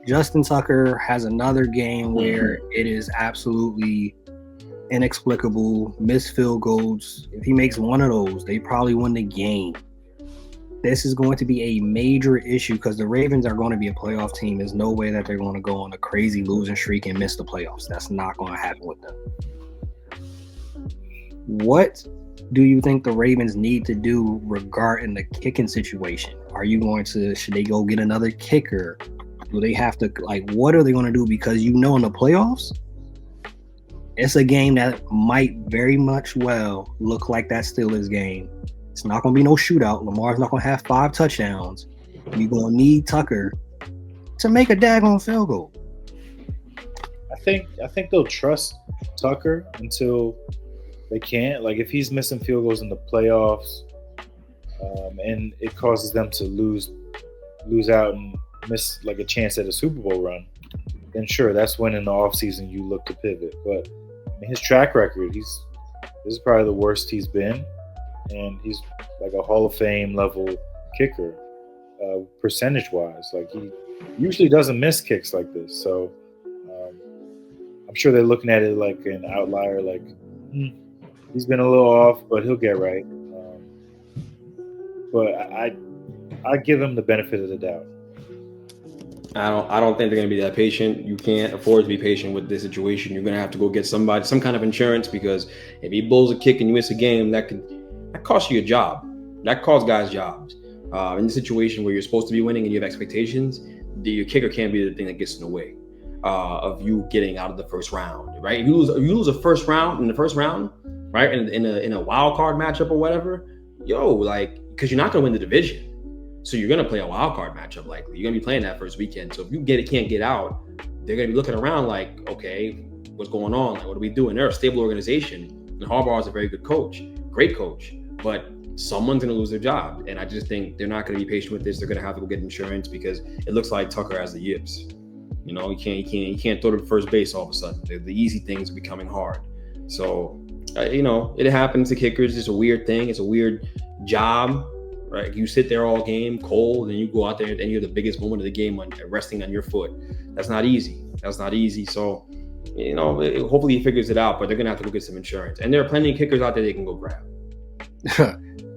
Justin Tucker has another game where it is absolutely inexplicable, missed field goals. If he makes one of those, they probably win the game. This is going to be a major issue because the Ravens are going to be a playoff team. There's no way that they're going to go on a crazy losing streak and miss the playoffs. That's not going to happen with them. What do you think the Ravens need to do regarding the kicking situation? Should they go get another kicker? Do they have to, what are they going to do? Because in the playoffs, it's a game that might very much well look like that Steelers game. It's not going to be no shootout. Lamar's not going to have 5 touchdowns. You're going to need Tucker to make a daggone field goal. I think they'll trust Tucker until they can't. Like, if he's missing field goals in the playoffs, and it causes them to lose out and miss like a chance at a Super Bowl run, then sure, that's when in the offseason you look to pivot. But his track record, this is probably the worst he's been. And he's like a Hall of Fame level kicker, percentage-wise. Like, he usually doesn't miss kicks like this. So I'm sure they're looking at it like an outlier, like he's been a little off, but he'll get right. But I give him the benefit of the doubt. I don't think they're going to be that patient. You can't afford to be patient with this situation. You're going to have to go get some kind of insurance, because if he blows a kick and you miss a game, that costs you a job. That costs guys jobs. In the situation where you're supposed to be winning and you have expectations, your kicker can't be the thing that gets in the way of you getting out of the first round, right? If you lose a first round in the first round, right, in a wild card matchup or whatever, because you're not going to win the division. So you're going to play a wild card matchup likely. You're going to be playing that first weekend. So if you can't get out, they're going to be looking around like, okay, what's going on? Like, what are we doing? They're a stable organization. And Harbaugh is a very good coach, great coach. But someone's going to lose their job. And I just think they're not going to be patient with this. They're going to have to go get insurance, because it looks like Tucker has the yips. You can't throw to first base all of a sudden. The easy things are becoming hard. So, it happens to kickers. It's a weird thing. It's a weird job. Right, you sit there all game cold, and you go out there and you're the biggest moment of the game resting on your foot. That's not easy. So, hopefully he figures it out. But they're gonna have to go get some insurance. And there are plenty of kickers out there they can go grab.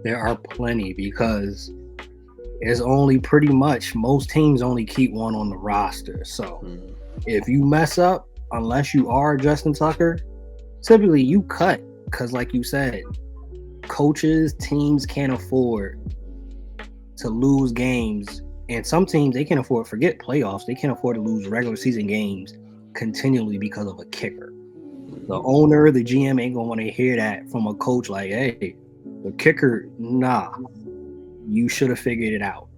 There are plenty, because it's only pretty much most teams only keep one on the roster. So if you mess up, unless you are Justin Tucker, typically you cut, because like you said, coaches, teams can't afford to lose games, and some teams, they can't afford, forget playoffs, they can't afford to lose regular season games continually because of a kicker. The owner, the GM ain't gonna want to hear that from a coach like, hey, the kicker, nah, you should have figured it out.